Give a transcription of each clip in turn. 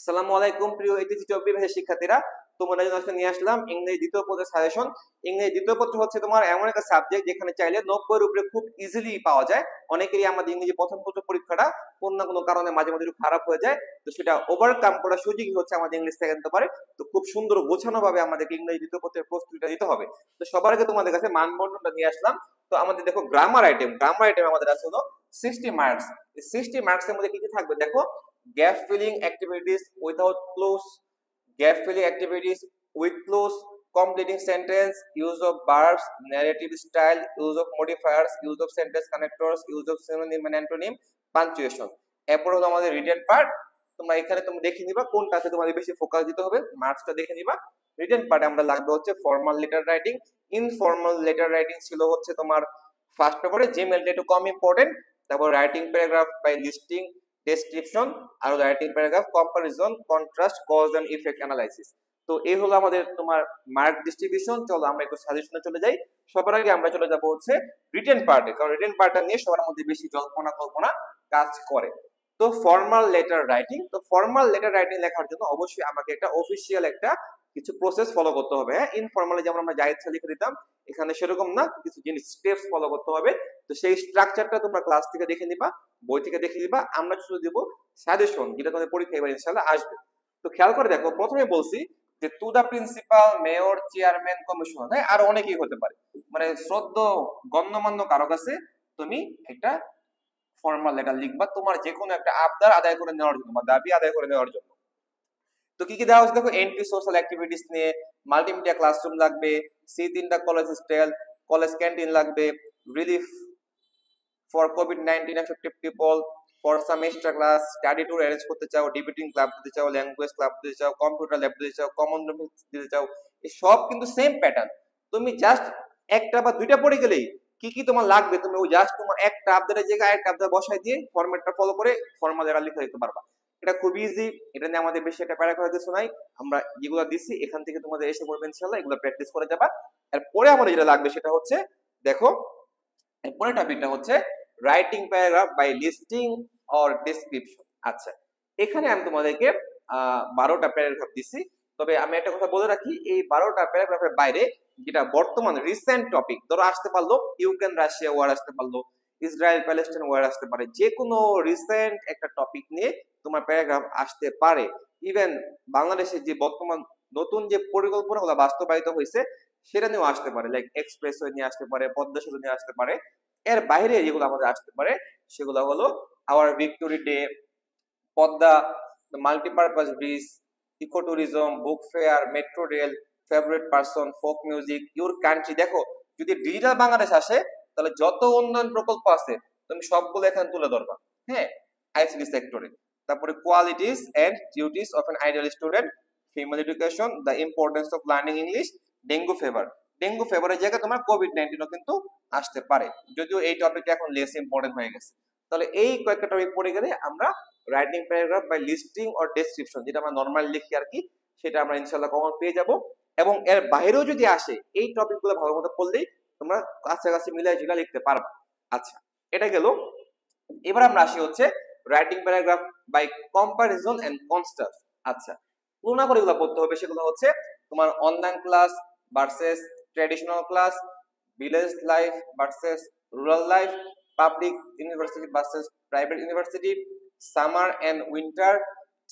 আসসালামু আলাইকুম প্রিয় এইচএসসি চব্বিশ ভাষার শিক্ষার্থীরা, তোমরা জন্য আজকে নিয়ে আসলাম ইংরেজি দ্বিতীয় পত্রের সাজেশন। ইংরেজি দ্বিতীয় পত্র হচ্ছে তোমার এমন একটা সাবজেক্ট যেখানে চাইলে 90 এর উপরে খুব ইজিলি পাওয়া যায়। অনেকেরই আমাদের ইংরেজি প্রথম পত্র পরীক্ষাটা কোনো না কোনো কারণে মাঝে মাঝে একটু খারাপ হয়ে যায়, তো সেটা ওভারকাম করার সুযোগই হচ্ছে আমাদের ইংলিশ থেকে আনতে পারে। তো খুব সুন্দর গোছানো ভাবে আমাদেরকে ইংরেজি দ্বিতীয় পত্রের প্রস্তুতিটা দিতে হবে। তো সবার আগে তোমাদের কাছে মানবন্ধনটা নিয়ে আসলাম। তো আমাদের দেখো গ্রামার আইটেম আমাদের আছে হলো 60 মার্কস। এই 60 মার্কসের মধ্যে কি কি থাকবে দেখো: gap filling activities without clause, gap filling activities with clause, completing sentence, use of verbs, narrative style, use of modifiers, use of sentence connectors, use of synonym and antonym, punctuation। এরপর হলো আমাদের রিটেন পার্ট। তোমরা এখানে তুমি দেখে নিবা কোনটাতে তোমাদের বেশি ফোকাস দিতে হবে, মার্কসটা দেখে নিবা। রিটেন পার্টে আমরা লাগবে হচ্ছে formal letter writing, informal letter writing ছিল হচ্ছে তোমার ফার্স্ট পেপারে, যে মেলটা একটু কম ইম্পর্টেন্ট। তারপর writing paragraph by listing, description, আর writing paragraph, comparison, contrast, cause and effect analysis. তো এই হলো আমাদের তোমার মার্ক ডিস্ট্রিবিউশন। চলো আমরা একটু সাজেশনে চলে যাই। সবার আগে আমরা চলে যাব হচ্ছে রিটেন পার্টে, কারণ রিটেন পার্টটা নিয়ে সবার মধ্যে বেশি জল্পনা কল্পনা কাজ করে। তো ফর্মাল লেটার রাইটিং, তো ফর্মাল লেটার রাইটিং লেখার জন্য অবশ্যই আমাকে একটা অফিসিয়াল একটা কিছু প্রসেস ফলো করতে হবে। হ্যাঁ, ইনফর্মালি যেমন আমরা যা ইচ্ছা লিখে দিতাম, এখানে সেরকম না, কিছু জিনিস স্টেপস ফলো করতে হবে। তো সেই স্ট্রাকচারটা তোমরা ক্লাস থেকে দেখে নিবা, বই থেকে দেখে নিবা। আমরা শুধু দেব সাজেশন, যেটা তোমাদের পরীক্ষা এবার ইনশাআল্লাহ আসবে। তো খেয়াল করে দেখো, প্রথমে বলছি যে to the principal, mayor, chairman, commissioner, হ্যাঁ আরো অনেকেই হতে পারে, মানে শ্রদ্ধ গণ্যমান্য কারো কাছে তুমি একটা ফর্মাল লেটার লিখবা তোমার যে কোনো একটা আবদার আদায় করে নেওয়ার জন্য বা দাবি আদায় করে নেওয়ার জন্য। তো কি কি দেওয়া হচ্ছে দেখো: এন্ট্রি সোশ্যাল অ্যাক্টিভিটিস নিয়ে, মাল্টিমিডিয়া ক্লাসরুম লাগবে, C3টা কলেজ হোস্টেল, কলেজ ক্যান্টিন লাগবে, relief for COVID-19 affected people, for some extra class, study tour arrange করতে চাও, ডিবেটিং ক্লাব দিতে চাও, ল্যাঙ্গুয়েজ ক্লাব দিতে চাও, কম্পিউটার ল্যাব দিতে চাও, কমন রুম দিতে চাও, এই সব কিন্তু সেম প্যাটার্ন। তুমি জাস্ট একটা বা দুইটা পড়ে গেলেই কি কি তোমার লাগবে, তুমি ওই জাস্ট তোমার একটা আবদারের জায়গায় একটা আবদার বসাই দিয়ে ফরম্যাটটা ফলো করে ফর্মাল এরা লিখে দিতে পারবা। এটা খুব ইজি, এটা নিয়ে আমাদের বেশি একটা প্যারা করে দিচ্ছ নাই। আমরা যেগুলো দিচ্ছি এখান থেকে তোমাদের এসে পড়বে ইনশাআল্লাহ, এগুলো প্র্যাকটিস করে যাবা। এরপরে আমাদের যেটা লাগবে সেটা হচ্ছে দেখো, এরপরে টপিকটা হচ্ছে writing paragraph by listing or description. আচ্ছা, এখানে আমি তোমাদেরকে 12টা প্যারাগ্রাফ দিছি। তবে আমি একটা কথা বলে রাখি, এই 12টা প্যারাগ্রাফের বাইরে যেটা বর্তমান রিসেন্ট টপিক, ধরো আসতে পারলো ইউক্রেন রাশিয়া ওয়ার, আসতে পারলো ইসরায়েল প্যালেস্টাইন ওয়ার, আসতে পারে যে কোনো রিসেন্ট একটা টপিক নিয়ে তোমার প্যারাগ্রাফ আসতে পারে। ইভেন বাংলাদেশের যে বর্তমান নতুন যে পরিকল্পনাগুলো বাস্তবায়িত হয়েছে সেটা নিয়েও আসতে পারে, লাইক এক্সপ্রেসওয়ে নিয়ে আসতে পারে, পদ্মা সেতু নিয়ে আসতে পারে। এর বাইরে যেগুলো আমাদের আসতে পারে সেগুলো হলো our victory day, Padma, multipurpose bridge, eco tourism, book fair, metro rail, favourite person, folk music, your country. দেখো, যদি ডিজিটাল বাংলাদেশ আসে তাহলে যত উন্নয়ন প্রকল্প আছে তুমি সবগুলো এখানে তুলে ধরবা। হ্যাঁ, আইসিটি সেক্টরে। তারপরে qualities and duties of an ideal student, female education, the importance of learning English, dengue ফেভারের জায়গায় তোমার কোভিড-19ও কিন্তু আসতে পারে, যদিও এই টপিকটা এখন লেস ইম্পর্টেন্ট হয়ে গেছে। তাহলে এই কয়েকটা টপিক পড়ে গেলে আমরা writing paragraph by listing or description, যেটা আমরা নরমালি লিখি আর কি, সেটা আমরা ইনশাআল্লাহ কমন পেয়ে যাব। এবং এর বাইরেও যদি আসে এই টপিকগুলো ভালো মতো পড়লেই তোমরা কাছাকাছি মিলাই ঝুলা লিখতে পারবা। আচ্ছা, এটা গেল। এবার আমরা আসি হচ্ছে writing paragraph by comparison and contrast. আচ্ছা, তুলনা করে এগুলো পড়তে হবে। সেগুলো হচ্ছে তোমার online class versus traditional class, village life versus rural life, public university versus private university, summer and winter,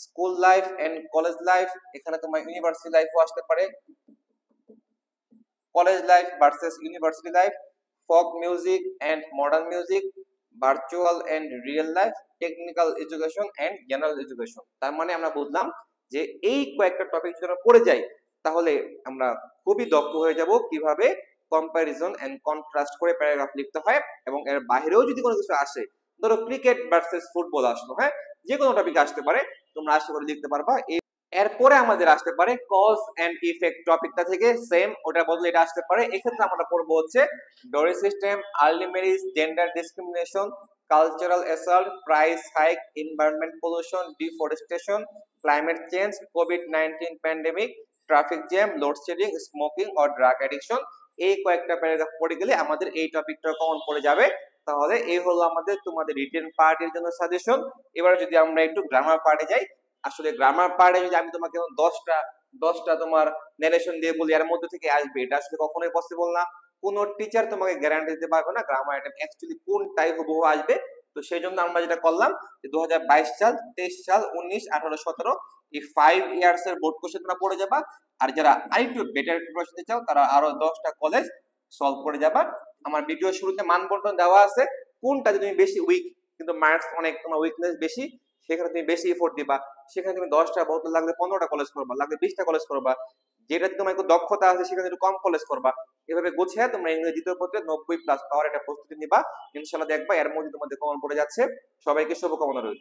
school life and college life. এখানে তোমার ইউনিভার্সিটি লাইফও আসতে পারে, college life versus university life, folk music and modern music, virtual and real life, technical education and general education. তার মানে আমরা বুঝলাম যে এই কয়েকটা টপিক যদি আমরা পড়ে যাই তাহলে আমরা খুবই দক্ষ হয়ে যাব কিভাবে কম্পারিজন এন্ড কন্ট্রাস্ট করে প্যারাগ্রাফ লিখতে হয়। এবং এর বাইরেও যদি কোনো কিছু আসে, ধরো ক্রিকেট ভার্সেস ফুটবল আসলো, হ্যাঁ যে কোনো টপিক আসতে পারে, তোমরা আশা করে লিখতে পারবা। এরপরে আমাদের আসতে পারে কজ এন্ড ইফেক্ট টপিকটা থেকে, সেম ওটার বদলে এটা আসতে পারে। এক্ষেত্রে আমরা পড়বো হচ্ছে dowry system, early marriage, gender discrimination, cultural assault, price hike, environment pollution, deforestation, climate change, কোভিড-19 pandemic, traffic jam, loadshedding, smoking or drug addiction. এই কয়েকটা প্যারাগ্রাফ পড়ে গেলে আমাদের এই টপিকটা কমন পড়ে যাবে। তাহলে এই হলো আমাদের তোমাদের রিটেন পার্টের জন্য সাজেশন। এবার যদি আমরা একটু গ্রামার পার্টে যাই, আসলে গ্রামার পার্টে যদি আমি তোমাকে দশটা দশটা তোমার ন্যারেশন দিয়ে বলি এর মধ্যে থেকে আসবে, এটা আসলে কখনোই পসিবল না। কোন টিচার তোমাকে গ্যারান্টি দিতে পারবে না গ্রামার আইটেম অ্যাকচুয়ালি কোনটাই হুবহু আসবে। তো সেই জন্য আমরা যেটা করলাম যে 2022 সাল, 23 সাল, 19, 18, 17 এই 5 ইয়ার্স এর বোর্ড কোশ্চেন তোমরা পড়ে যাবা। আর যারা আরেকটু বেটার প্রিপারেশন নিতে চাও তারা আরো 10টা কলেজ সলভ করে যাবা। আমার ভিডিও শুরুতে মান বন্টন দেওয়া আছে, কোনটা তুমি বেশি উইক কিন্তু মার্কস অনেক তোমার উইকনেস বেশি, সেখানে তুমি বেশি এফোর্ট দিবা। সেখানে তুমি 10টা বোতল লাগলে 15টা কলেজ করবা, লাগলে 20টা কলেজ করবা। যেটা তোমার একটু দক্ষতা আছে সেখানে একটু কম কলেজ করবা। এভাবে গুছিয়ে তোমরা ইংরেজি দ্বিতীয় পত্রে 90 প্লাস পাওয়ার একটা প্রস্তুতি নিবা। ইনশাআল্লাহ দেখবা এর মধ্যে তোমাদের কমন পড়ে যাচ্ছে। সবাইকে শুভকামনা রইল।